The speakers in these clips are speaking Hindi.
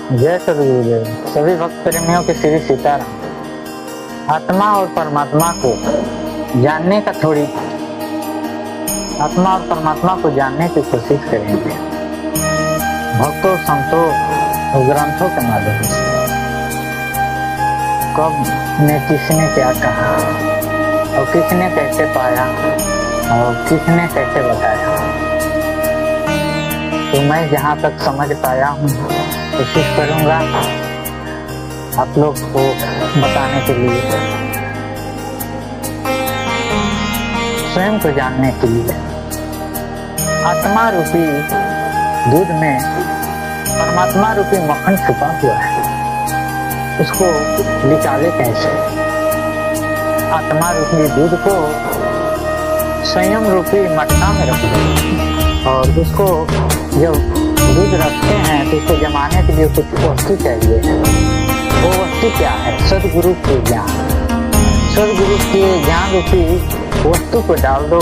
जय सद्गुरुदेव। सभी भक्त प्रेमियों के श्री सीताराम। आत्मा और परमात्मा को जानने का आत्मा और परमात्मा को जानने की कोशिश करेंगे भक्तों, संतों और ग्रंथों के माध्यम से। कब ने किसने क्या कहा और किसने कैसे पाया और किसने कैसे बताया, तो मैं जहाँ तक समझ पाया हूँ कोशिश करूँगा आप लोग को बताने के लिए, स्वयं को जानने के लिए। आत्मा रूपी दूध में परमात्मा रूपी मक्खन छुपा हुआ है, उसको निकाले कैसे? आत्मा रूपी दूध को संयम रूपी मटका में रख दो और उसको जब दूध रखते हैं तो उसको जमाने के लिए कुछ वस्तु चाहिए। वो वस्तु क्या है? सदगुरु के ज्ञान। सदगुरु के ज्ञान रूपी वस्तु को डाल दो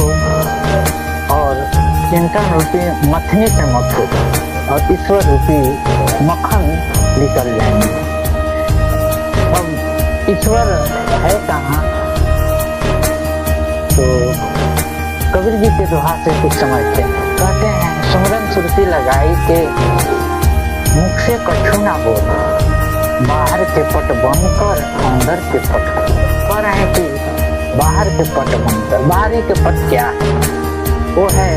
और चिंतन रूपी मथनी से मथो और ईश्वर रूपी मक्खन निकल जाएंगे। अब ईश्वर है कहाँ? तो कबीर जी के दोहा से कुछ समझते हैं। कहते हैं सुमरन सुरती लगाई के मुख से कछु ना बोल, बाहर के पट बंद कर अंदर के पट कह रहे हैं कि बाहर के पट बंद कर। बाहरी के पट क्या है? वो है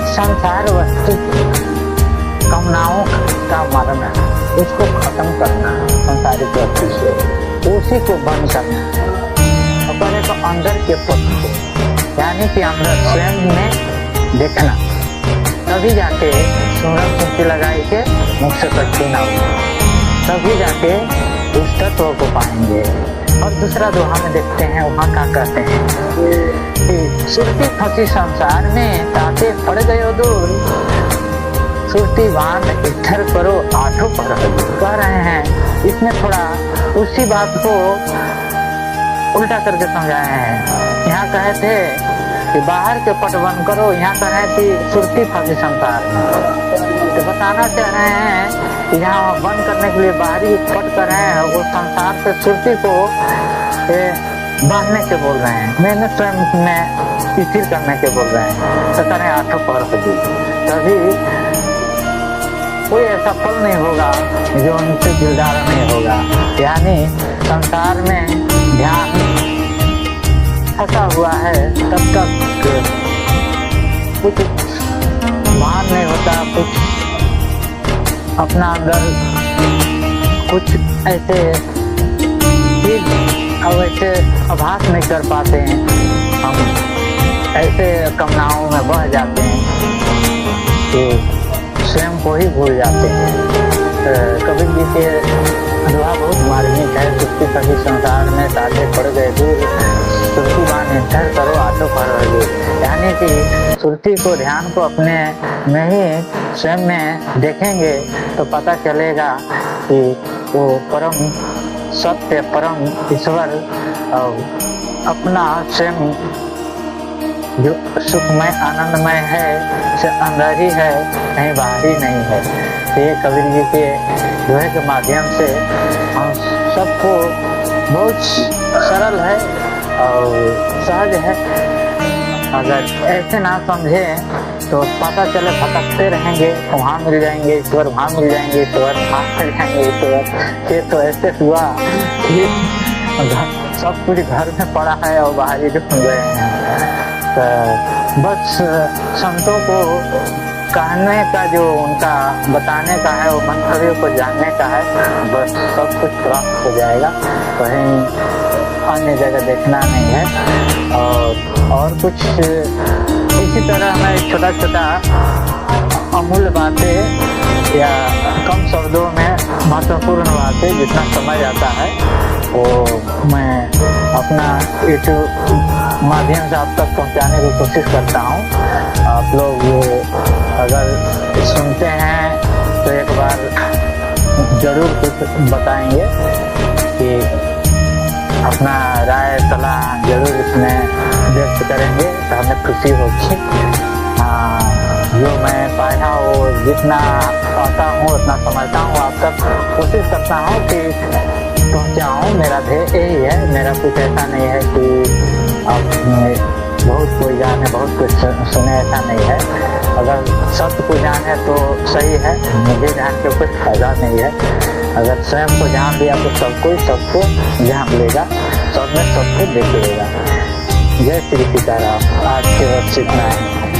संसार वस्तु कामनाओं का मरना, उसको खत्म करना, संसारिक वस्तु से उसी को बंद करना। और पहले तो अंदर के पट को, यानी कि अंदर स्वयं में देखना, तभी जाके सुमरन सुरती लगाई के मुख से कछु ना हो, तभी जाके उस तत्व को पाएंगे। और दूसरा दोहा में देखते हैं, वहाँ क्या कहते हैं कि सुरती फंसी संसार में ताके पड़ गयो दूर, सुरती बांध इधर करो आठों पर कह रहे हैं। इसमें थोड़ा उसी बात को उल्टा करके समझाए हैं। यहाँ कहे थे कि बाहर के पट बंद करो, यहाँ कह रहे हैं कि सुरती फंसी संसार में। तो बताना चाह रहे हैं कि यहाँ बंद करने के लिए बाहरी पट कर रहे हैं, वो संसार से सुरती को बांधने के बोल रहे हैं, मैंने स्वयं में स्थिर करने के बोल रहे हैं। तो कह रहे हैं आठों पर तभी कोई ऐसा फल नहीं होगा जो उनसे दिलदार नहीं होगा। यानी संसार में ध्यान फंसा हुआ है तब तक कुछ भान नहीं होता, कुछ अपना अंदर कुछ ऐसे चीज और ऐसे आभास नहीं कर पाते हैं, हम ऐसे कामनाओं में बह जाते हैं कि स्वयं को ही भूल जाते हैं। कबीर जी के दोहा बहुत मार्मिक है। सुरती फंसी संसार में ताके पड़ गए दूर, सुरती बांध इधर करो आठों पर रहो। यानी कि सुरती को, ध्यान को अपने में ही स्वयं में देखेंगे तो पता चलेगा कि वो परम सत्य, परम ईश्वर अपना स्वयं जो सुखमय आनंदमय है से अंदर ही है, कहीं बाहरी नहीं है। तो ये कबीर जी के दोहे के माध्यम से हम सबको बहुत सरल है और सहज है। अगर ऐसे ना समझे तो पता चले भटकते रहेंगे, वहाँ मिल जाएंगे ईश्वर, वहाँ मिल जाएंगे ईश्वर, वहाँ मिल जाएंगे ईश्वर। ये तो ऐसे हुआ कि सब कुछ घर में पड़ा है और बाहर ही ढूंढ गए हैं। तो बस संतों को कहने का, जो उनका बताने का है, वो मंतव्यों को जानने का है, बस सब कुछ प्राप्त हो जाएगा। कहीं अन्य जगह देखना नहीं है। और कुछ इसी तरह हमें छोटा छोटा अमूल्य बातें या कम शब्दों में महत्वपूर्ण बातें जितना समझ आता है वो मैं अपना यूट्यूब माध्यम से आप तक पहुंचाने की कोशिश करता हूं। आप लोग अगर सुनते हैं तो एक बार जरूर कुछ बताएंगे कि अपना राय सलाह जरूर इसमें व्यक्त करेंगे तो हमें खुशी होगी। जो मैं पढ़ा वो जितना आता हूँ उतना समझता हूँ आप तक कोशिश करता हूँ कि पहुँचाऊँ। मेरा ध्येय यही है, मेरा कुछ ऐसा नहीं है कि आप बहुत कोई जाने बहुत कुछ सुने, ऐसा नहीं है। अगर सत्य को जाने तो सही है, मुझे जान के कुछ फायदा नहीं है। अगर स्वयं को जान लिया तो सबको जान लेगा, सब में सबको देख लेगा। जय श्री सीताराम। आज के वक्त इतना है।